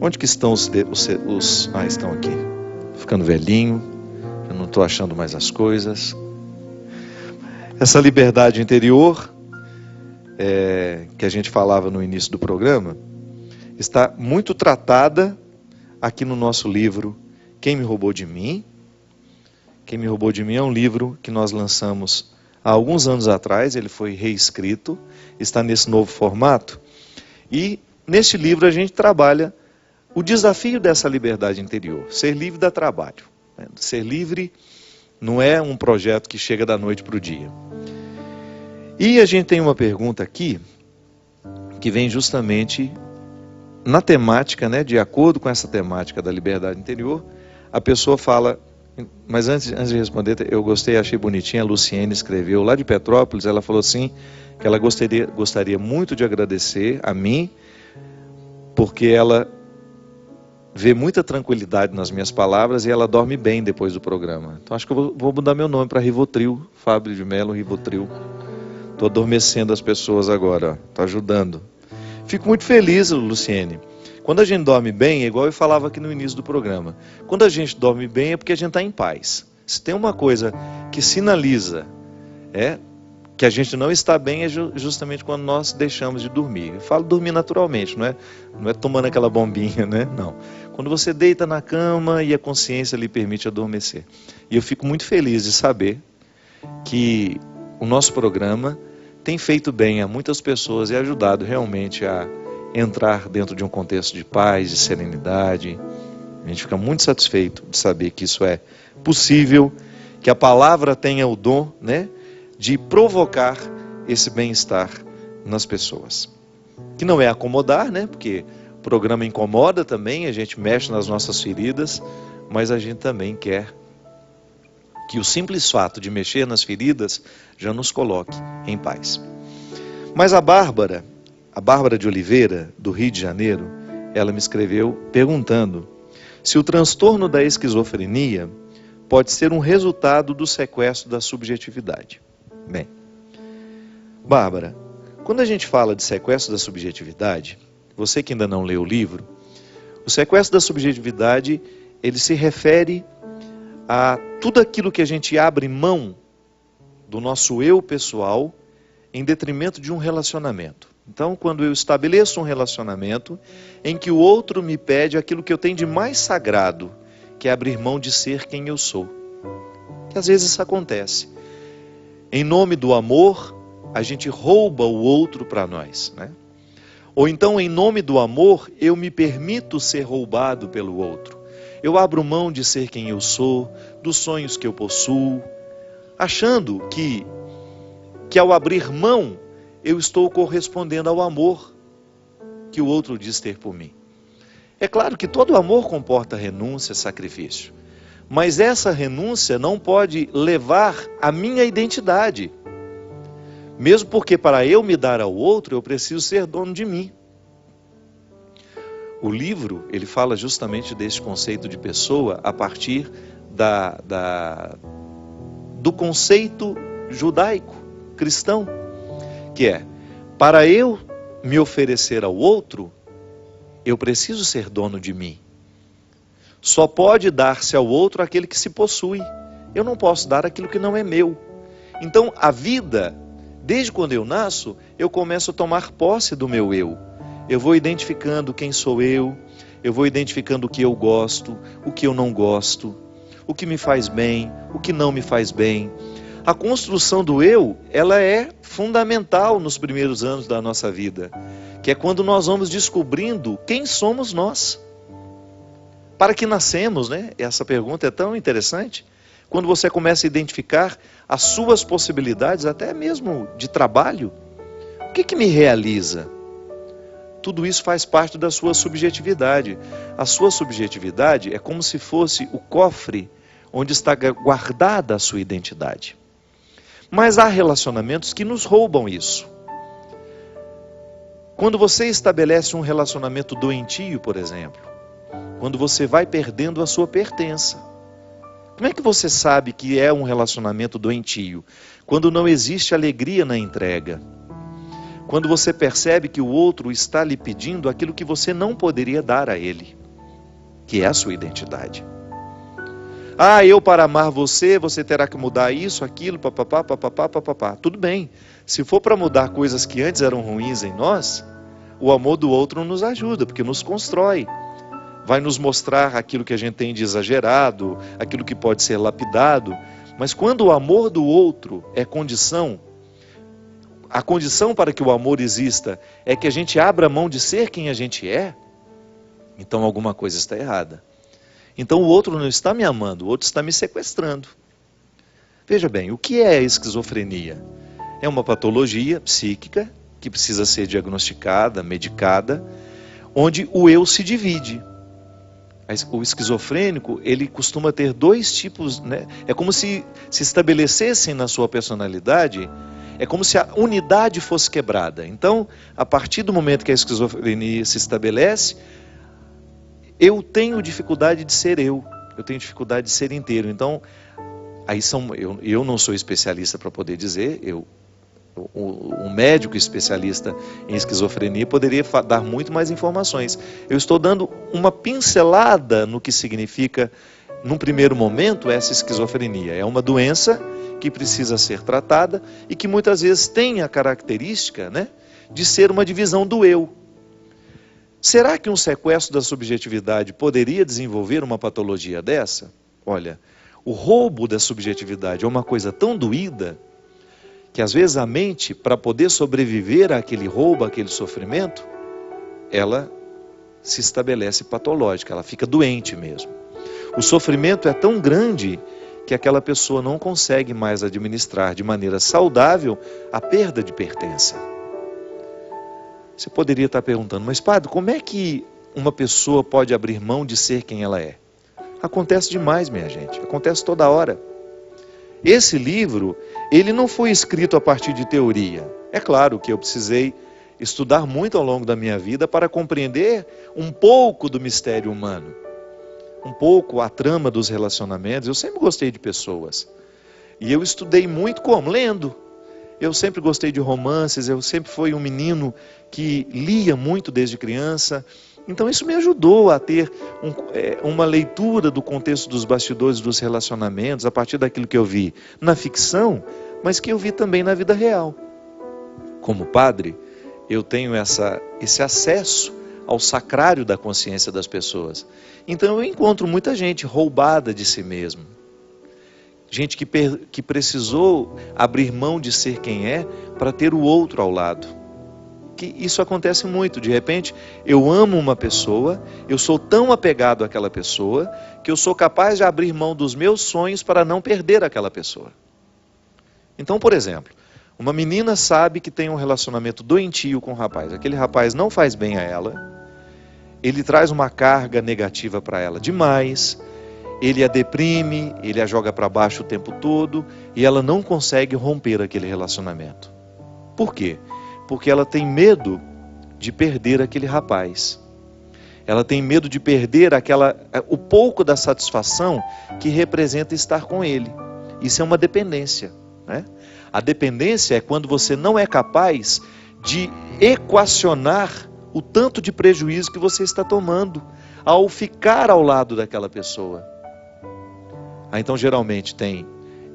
Onde que estão Ah, estão aqui. Ficando velhinho, eu não estou achando mais as coisas. Essa liberdade interior, que a gente falava no início do programa, está muito tratada aqui no nosso livro Quem Me Roubou de Mim. Quem Me Roubou de Mim é um livro que nós lançamos há alguns anos atrás, ele foi reescrito, está nesse novo formato, e neste livro a gente trabalha o desafio dessa liberdade interior. Ser livre dá trabalho. Ser livre não é um projeto que chega da noite para o dia. E a gente tem uma pergunta aqui, que vem justamente na temática, né, de acordo com essa temática da liberdade interior. A pessoa fala, mas antes de responder, eu gostei, achei bonitinha, a Luciene escreveu lá de Petrópolis, ela falou assim, que ela gostaria muito de agradecer a mim, porque ela vê muita tranquilidade nas minhas palavras e ela dorme bem depois do programa. Então acho que eu vou mudar meu nome para Rivotril, Fábio de Mello Rivotril. Estou adormecendo as pessoas agora, estou ajudando. Fico muito feliz, Luciene. Quando a gente dorme bem, é igual eu falava aqui no início do programa. Quando a gente dorme bem é porque a gente está em paz. Se tem uma coisa que sinaliza que a gente não está bem, é justamente quando nós deixamos de dormir. Eu falo dormir naturalmente, não é tomando aquela bombinha, né? Não. Quando você deita na cama e a consciência lhe permite adormecer. E eu fico muito feliz de saber que o nosso programa tem feito bem a muitas pessoas e ajudado realmente a entrar dentro de um contexto de paz, de serenidade. A gente fica muito satisfeito de saber que isso é possível, que a palavra tenha o dom, né, de provocar esse bem-estar nas pessoas. Que não é acomodar, né, porque o programa incomoda também, a gente mexe nas nossas feridas, mas a gente também quer que o simples fato de mexer nas feridas já nos coloque em paz. Mas a Bárbara de Oliveira, do Rio de Janeiro, ela me escreveu perguntando se o transtorno da esquizofrenia pode ser um resultado do sequestro da subjetividade. Bem, Bárbara, quando a gente fala de sequestro da subjetividade, você que ainda não leu o livro, o sequestro da subjetividade, ele se refere a tudo aquilo que a gente abre mão do nosso eu pessoal em detrimento de um relacionamento. Então, quando eu estabeleço um relacionamento em que o outro me pede aquilo que eu tenho de mais sagrado, que é abrir mão de ser quem eu sou. Que às vezes isso acontece. Em nome do amor, a gente rouba o outro para nós, né? Ou então, em nome do amor, eu me permito ser roubado pelo outro. Eu abro mão de ser quem eu sou, dos sonhos que eu possuo, achando que ao abrir mão, eu estou correspondendo ao amor que o outro diz ter por mim. É claro que todo amor comporta renúncia, sacrifício. Mas essa renúncia não pode levar a minha identidade. Mesmo porque para eu me dar ao outro, eu preciso ser dono de mim. O livro, ele fala justamente desse conceito de pessoa a partir do conceito judaico, cristão, que é, para eu me oferecer ao outro, eu preciso ser dono de mim. Só pode dar-se ao outro aquele que se possui. Eu não posso dar aquilo que não é meu. Então, a vida, desde quando eu nasço, eu começo a tomar posse do meu eu. Eu vou identificando quem sou eu vou identificando o que eu gosto, o que eu não gosto, o que me faz bem, o que não me faz bem. A construção do eu, ela é fundamental nos primeiros anos da nossa vida, que é quando nós vamos descobrindo quem somos nós. Para que nascemos, né? Essa pergunta é tão interessante. Quando você começa a identificar as suas possibilidades, até mesmo de trabalho, o que me realiza? Tudo isso faz parte da sua subjetividade. A sua subjetividade é como se fosse o cofre onde está guardada a sua identidade. Mas há relacionamentos que nos roubam isso. Quando você estabelece um relacionamento doentio, por exemplo, quando você vai perdendo a sua pertença. Como é que você sabe que é um relacionamento doentio? Quando não existe alegria na entrega. Quando você percebe que o outro está lhe pedindo aquilo que você não poderia dar a ele, que é a sua identidade. Ah, eu para amar você, você terá que mudar isso, aquilo, papapá, papapá, papapá. Tudo bem. Se for para mudar coisas que antes eram ruins em nós, o amor do outro nos ajuda, porque nos constrói. Vai nos mostrar aquilo que a gente tem de exagerado, aquilo que pode ser lapidado. Mas quando o amor do outro é condição, a condição para que o amor exista é que a gente abra mão de ser quem a gente é, então alguma coisa está errada. Então o outro não está me amando, o outro está me sequestrando. Veja bem, o que é a esquizofrenia? É uma patologia psíquica que precisa ser diagnosticada, medicada, onde o eu se divide. O esquizofrênico, ele costuma ter dois tipos, né? É como se estabelecessem na sua personalidade, é como se a unidade fosse quebrada. Então, a partir do momento que a esquizofrenia se estabelece, eu tenho dificuldade de ser eu tenho dificuldade de ser inteiro. Então, aí eu não sou especialista para poder dizer, um médico especialista em esquizofrenia poderia dar muito mais informações. Eu estou dando uma pincelada no que significa, num primeiro momento, essa esquizofrenia. É uma doença que precisa ser tratada e que muitas vezes tem a característica, né, de ser uma divisão do eu. Será que um sequestro da subjetividade poderia desenvolver uma patologia dessa? Olha, o roubo da subjetividade é uma coisa tão doída que às vezes a mente, para poder sobreviver àquele roubo, àquele sofrimento, ela se estabelece patológica, ela fica doente mesmo. O sofrimento é tão grande que aquela pessoa não consegue mais administrar de maneira saudável a perda de pertença. Você poderia estar perguntando, mas padre, como é que uma pessoa pode abrir mão de ser quem ela é? Acontece demais, minha gente, acontece toda hora. Esse livro, ele não foi escrito a partir de teoria. É claro que eu precisei estudar muito ao longo da minha vida para compreender um pouco do mistério humano, um pouco a trama dos relacionamentos. Eu sempre gostei de pessoas. E eu estudei muito como? Lendo. Eu sempre gostei de romances, eu sempre fui um menino que lia muito desde criança. Então isso me ajudou a ter uma leitura do contexto dos bastidores dos relacionamentos, a partir daquilo que eu vi na ficção, mas que eu vi também na vida real. Como padre, eu tenho esse acesso ao sacrário da consciência das pessoas. Então eu encontro muita gente roubada de si mesmo. Gente que precisou abrir mão de ser quem é para ter o outro ao lado. Que isso acontece muito. De repente, eu amo uma pessoa, eu sou tão apegado àquela pessoa, que eu sou capaz de abrir mão dos meus sonhos para não perder aquela pessoa. Então, por exemplo, uma menina sabe que tem um relacionamento doentio com um rapaz. Aquele rapaz não faz bem a ela, ele traz uma carga negativa para ela demais, ele a deprime, ele a joga para baixo o tempo todo, e ela não consegue romper aquele relacionamento. Por quê? Porque ela tem medo de perder aquele rapaz. Ela tem medo de perder o pouco da satisfação que representa estar com ele. Isso é uma dependência, né? A dependência é quando você não é capaz de equacionar o tanto de prejuízo que você está tomando ao ficar ao lado daquela pessoa. Então geralmente tem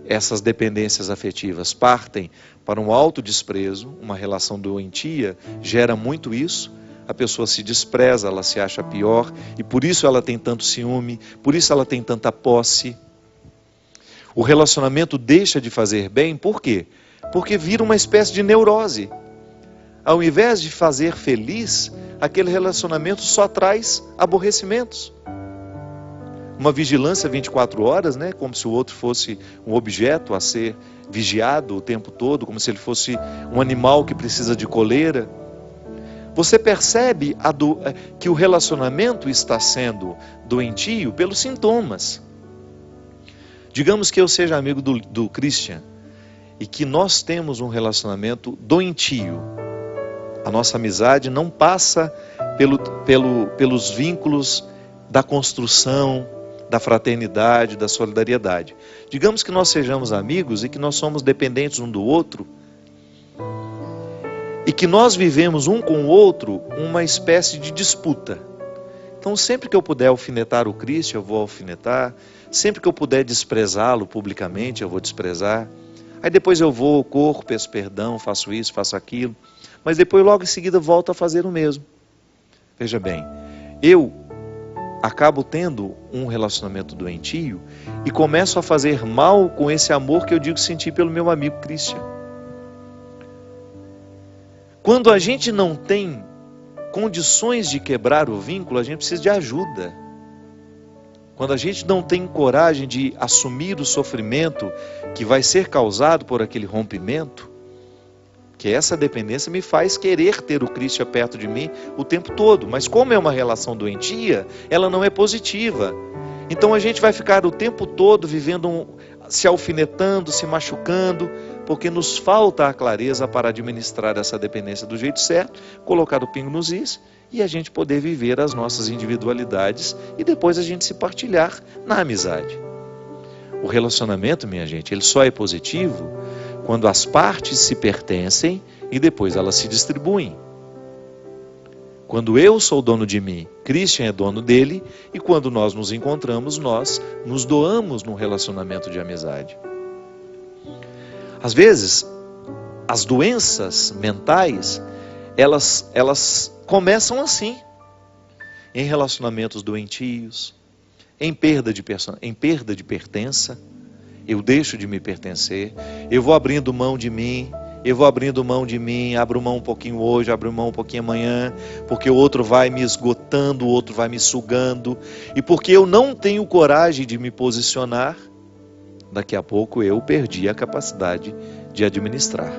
essas dependências afetivas, partem para um autodesprezo, uma relação doentia, gera muito isso, a pessoa se despreza, ela se acha pior, e por isso ela tem tanto ciúme, por isso ela tem tanta posse. O relacionamento deixa de fazer bem, por quê? Porque vira uma espécie de neurose. Ao invés de fazer feliz, aquele relacionamento só traz aborrecimentos. Uma vigilância 24 horas, né? Como se o outro fosse um objeto a ser vigiado o tempo todo, como se ele fosse um animal que precisa de coleira. Você percebe que o relacionamento está sendo doentio pelos sintomas. Digamos que eu seja amigo do Christian e que nós temos um relacionamento doentio. A nossa amizade não passa pelos vínculos da construção, da fraternidade, da solidariedade. Digamos que nós sejamos amigos e que nós somos dependentes um do outro. e que nós vivemos um com o outro uma espécie de disputa. Então, sempre que eu puder alfinetar o Cristo, eu vou alfinetar. Sempre que eu puder desprezá-lo publicamente, eu vou desprezar. Aí depois eu vou, corro, peço perdão, faço isso, faço aquilo. Mas depois, logo em seguida, volto a fazer o mesmo. Veja bem, eu acabo tendo um relacionamento doentio e começo a fazer mal com esse amor que eu digo sentir pelo meu amigo Christian. Quando a gente não tem condições de quebrar o vínculo, a gente precisa de ajuda. Quando a gente não tem coragem de assumir o sofrimento que vai ser causado por aquele rompimento, que essa dependência me faz querer ter o Cristo perto de mim o tempo todo. Mas como é uma relação doentia, ela não é positiva. Então a gente vai ficar o tempo todo vivendo, se alfinetando, se machucando, porque nos falta a clareza para administrar essa dependência do jeito certo, colocar o pingo nos is e a gente poder viver as nossas individualidades e depois a gente se partilhar na amizade. O relacionamento, minha gente, ele só é positivo quando as partes se pertencem e depois elas se distribuem. Quando eu sou dono de mim, Christian é dono dele, e quando nós nos encontramos, nós nos doamos num relacionamento de amizade. Às vezes, as doenças mentais, elas começam assim, em relacionamentos doentios, em perda de pertença. Eu deixo de me pertencer, eu vou abrindo mão de mim, abro mão um pouquinho hoje, abro mão um pouquinho amanhã, porque o outro vai me esgotando, o outro vai me sugando, e porque eu não tenho coragem de me posicionar, daqui a pouco eu perdi a capacidade de administrar.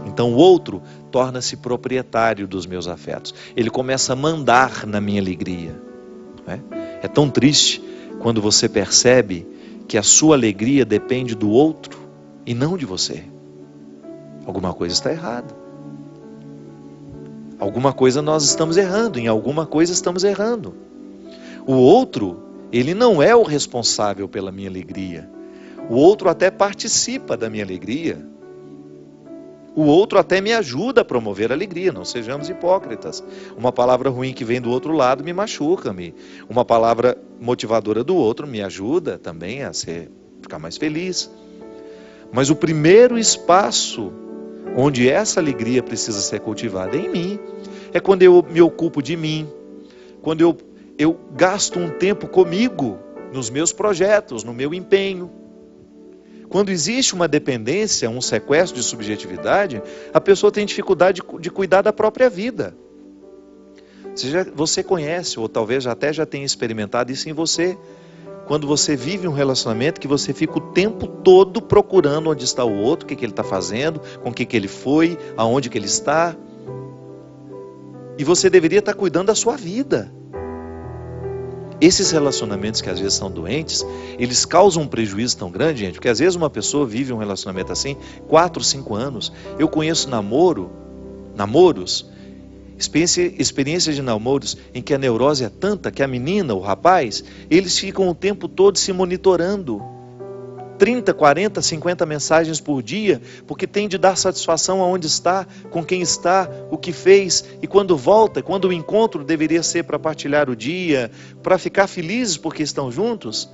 Então o outro torna-se proprietário dos meus afetos, ele começa a mandar na minha alegria. É tão triste quando você percebe que a sua alegria depende do outro e não de você. Alguma coisa está errada. Alguma coisa nós estamos errando, em alguma coisa estamos errando. O outro, ele não é o responsável pela minha alegria. O outro até participa da minha alegria. O outro até me ajuda a promover a alegria, não sejamos hipócritas. Uma palavra ruim que vem do outro lado me machuca. Uma palavra motivadora do outro me ajuda também a ficar mais feliz. Mas o primeiro espaço onde essa alegria precisa ser cultivada é em mim. É quando eu me ocupo de mim, quando eu gasto um tempo comigo, nos meus projetos, no meu empenho. Quando existe uma dependência, um sequestro de subjetividade, a pessoa tem dificuldade de cuidar da própria vida. Você conhece, ou talvez até já tenha experimentado isso em você, quando você vive um relacionamento que você fica o tempo todo procurando onde está o outro, o que ele está fazendo, com o que ele foi, aonde que ele está. E você deveria estar cuidando da sua vida. Esses relacionamentos que às vezes são doentes, eles causam um prejuízo tão grande, gente, porque às vezes uma pessoa vive um relacionamento assim, 4, 5 anos. Eu conheço namoros, experiências de namoros em que a neurose é tanta que a menina, o rapaz, eles ficam o tempo todo se monitorando. 30, 40, 50 mensagens por dia, porque tem de dar satisfação aonde está, com quem está, o que fez, e quando volta, quando o encontro deveria ser para partilhar o dia, para ficar felizes porque estão juntos,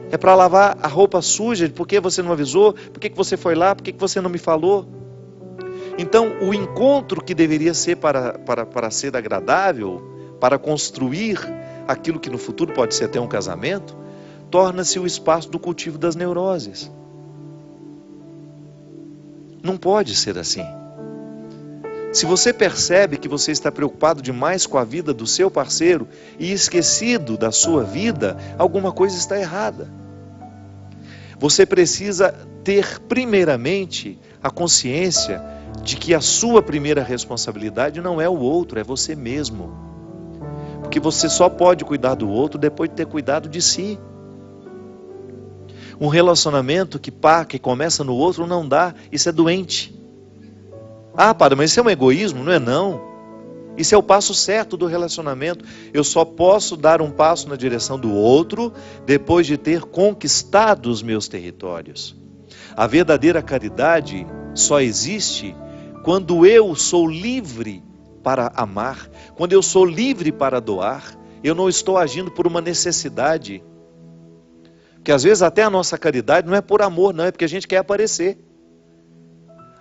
é para lavar a roupa suja, por que você não avisou, por que você foi lá, por que você não me falou. Então o encontro que deveria ser para ser agradável, para construir aquilo que no futuro pode ser até um casamento, torna-se o espaço do cultivo das neuroses. Não pode ser assim. Se você percebe que você está preocupado demais com a vida do seu parceiro e esquecido da sua vida, alguma coisa está errada. Você precisa ter primeiramente a consciência de que a sua primeira responsabilidade não é o outro, é você mesmo. Porque você só pode cuidar do outro depois de ter cuidado de si. Um relacionamento que começa no outro não dá, isso é doente. Ah, padre, mas isso é um egoísmo? Não é não. Isso é o passo certo do relacionamento. Eu só posso dar um passo na direção do outro depois de ter conquistado os meus territórios. A verdadeira caridade só existe quando eu sou livre para amar, quando eu sou livre para doar, eu não estou agindo por uma necessidade. Porque às vezes até a nossa caridade não é por amor, não, é porque a gente quer aparecer.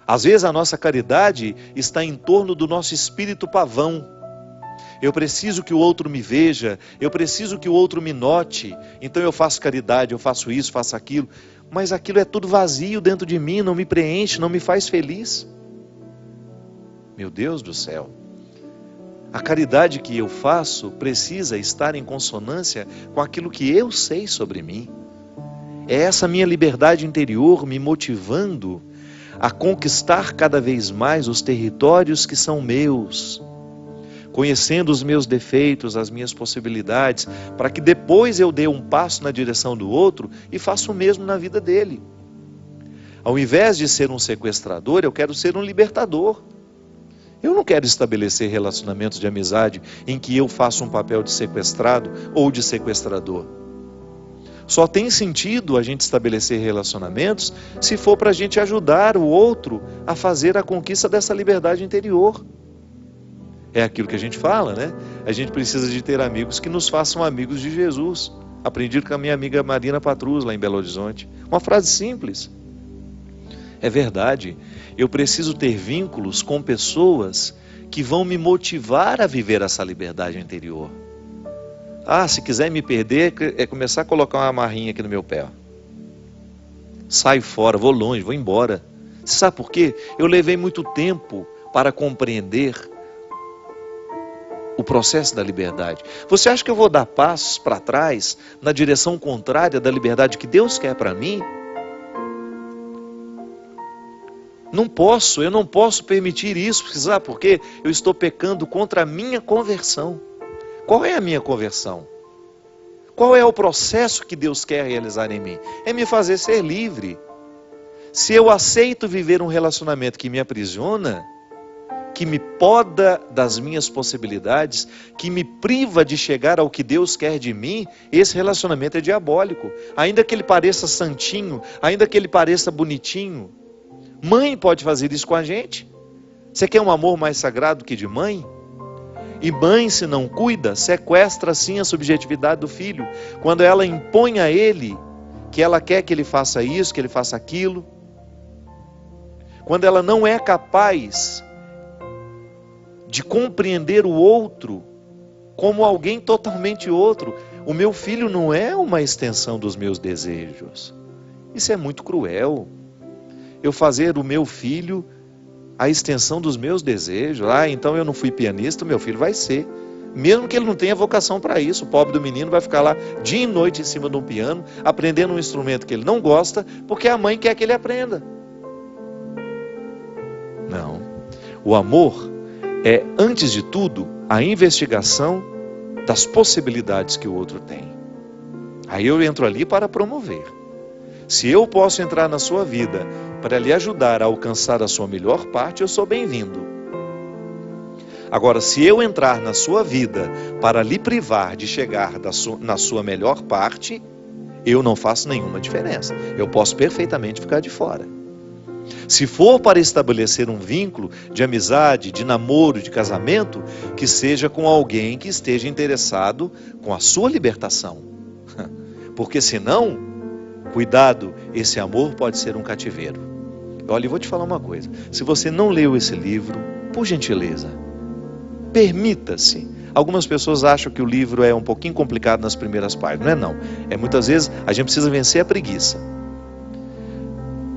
Às vezes a nossa caridade está em torno do nosso espírito pavão. Eu preciso que o outro me veja, eu preciso que o outro me note, então eu faço caridade, eu faço isso, faço aquilo, mas aquilo é tudo vazio dentro de mim, não me preenche, não me faz feliz. Meu Deus do céu, a caridade que eu faço precisa estar em consonância com aquilo que eu sei sobre mim. É essa minha liberdade interior me motivando a conquistar cada vez mais os territórios que são meus, conhecendo os meus defeitos, as minhas possibilidades, para que depois eu dê um passo na direção do outro e faça o mesmo na vida dele. Ao invés de ser um sequestrador, eu quero ser um libertador. Eu não quero estabelecer relacionamentos de amizade em que eu faço um papel de sequestrado ou de sequestrador. Só tem sentido a gente estabelecer relacionamentos se for para a gente ajudar o outro a fazer a conquista dessa liberdade interior. É aquilo que a gente fala, né? A gente precisa de ter amigos que nos façam amigos de Jesus. Aprendi com a minha amiga Marina Patrus, lá em Belo Horizonte. Uma frase simples. É verdade. Eu preciso ter vínculos com pessoas que vão me motivar a viver essa liberdade interior. Ah, se quiser me perder, é começar a colocar uma amarrinha aqui no meu pé. Saio fora, vou longe, vou embora. Você sabe por quê? Eu levei muito tempo para compreender o processo da liberdade. Você acha que eu vou dar passos para trás na direção contrária da liberdade que Deus quer para mim? Não posso, eu não posso permitir isso, sabe por quê? Eu estou pecando contra a minha conversão. Qual é a minha conversão? Qual é o processo que Deus quer realizar em mim? É me fazer ser livre. Se eu aceito viver um relacionamento que me aprisiona, que me poda das minhas possibilidades, que me priva de chegar ao que Deus quer de mim, esse relacionamento é diabólico. Ainda que ele pareça santinho, ainda que ele pareça bonitinho. Mãe pode fazer isso com a gente. Você quer um amor mais sagrado que de mãe? E mãe, se não cuida, sequestra sim a subjetividade do filho. Quando ela impõe a ele que ela quer que ele faça isso, que ele faça aquilo. Quando ela não é capaz de compreender o outro como alguém totalmente outro. O meu filho não é uma extensão dos meus desejos. Isso é muito cruel. Eu fazer o meu filho a extensão dos meus desejos. Ah, então eu não fui pianista, meu filho vai ser. Mesmo que ele não tenha vocação para isso, o pobre do menino vai ficar lá dia e noite em cima de um piano, aprendendo um instrumento que ele não gosta, porque a mãe quer que ele aprenda. Não. O amor é, antes de tudo, a investigação das possibilidades que o outro tem. Aí eu entro ali para promover. Se eu posso entrar na sua vida para lhe ajudar a alcançar a sua melhor parte, eu sou bem-vindo. Agora, se eu entrar na sua vida para lhe privar de chegar na sua melhor parte, eu não faço nenhuma diferença. Eu posso perfeitamente ficar de fora. Se for para estabelecer um vínculo de amizade, de namoro, de casamento, que seja com alguém que esteja interessado com a sua libertação. Porque senão, cuidado, esse amor pode ser um cativeiro. Olha, eu vou te falar uma coisa. Se você não leu esse livro, por gentileza, permita-se. Algumas pessoas acham que o livro é um pouquinho complicado nas primeiras páginas. Não é não. É muitas vezes a gente precisa vencer a preguiça.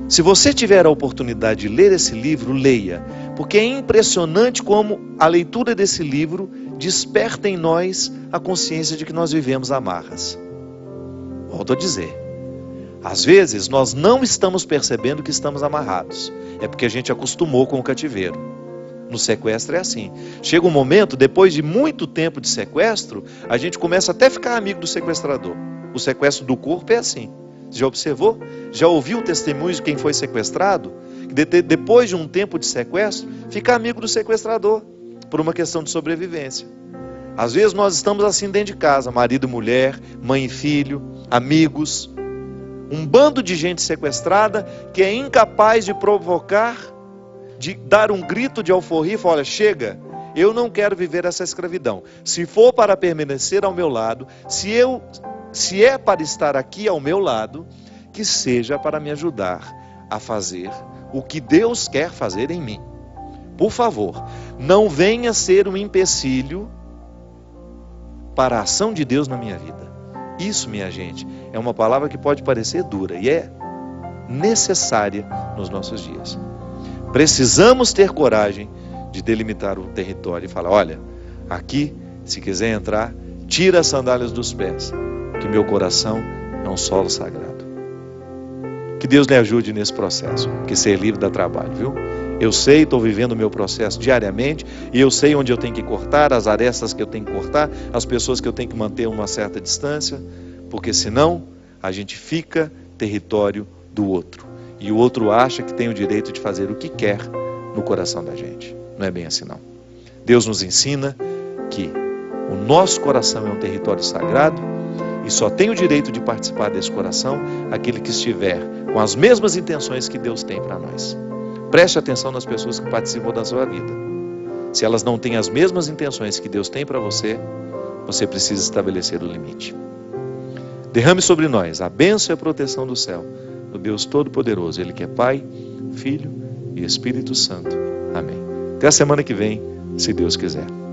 Se você tiver a oportunidade de ler esse livro, leia. Porque é impressionante como a leitura desse livro desperta em nós a consciência de que nós vivemos amarras. Volto a dizer. Às vezes nós não estamos percebendo que estamos amarrados. É porque a gente acostumou com o cativeiro. No sequestro é assim. Chega um momento, depois de muito tempo de sequestro, a gente começa até a ficar amigo do sequestrador. O sequestro do corpo é assim. Você já observou? Já ouviu o testemunho de quem foi sequestrado? Depois de um tempo de sequestro, fica amigo do sequestrador, por uma questão de sobrevivência. Às vezes nós estamos assim dentro de casa, marido e mulher, mãe e filho, amigos. Um bando de gente sequestrada que é incapaz de provocar de dar um grito de alforria e falar: olha, chega, eu não quero viver essa escravidão. Se for para permanecer ao meu lado, se é para estar aqui ao meu lado, que seja para me ajudar a fazer o que Deus quer fazer em mim. Por favor, não venha ser um empecilho para a ação de Deus na minha vida. Isso, minha gente, é uma palavra que pode parecer dura e é necessária nos nossos dias. Precisamos ter coragem de delimitar o território e falar: olha, aqui, se quiser entrar, tira as sandálias dos pés, que meu coração é um solo sagrado. Que Deus lhe ajude nesse processo, que ser livre dá trabalho, viu? Eu sei, estou vivendo o meu processo diariamente, e eu sei onde eu tenho que cortar, as arestas que eu tenho que cortar, as pessoas que eu tenho que manter uma certa distância, porque senão a gente fica território do outro, e o outro acha que tem o direito de fazer o que quer no coração da gente. Não é bem assim não. Deus nos ensina que o nosso coração é um território sagrado, e só tem o direito de participar desse coração aquele que estiver com as mesmas intenções que Deus tem para nós. Preste atenção nas pessoas que participam da sua vida. Se elas não têm as mesmas intenções que Deus tem para você, você precisa estabelecer o limite. Derrame sobre nós a bênção e a proteção do céu, do Deus Todo-Poderoso, Ele que é Pai, Filho e Espírito Santo. Amém. Até a semana que vem, se Deus quiser.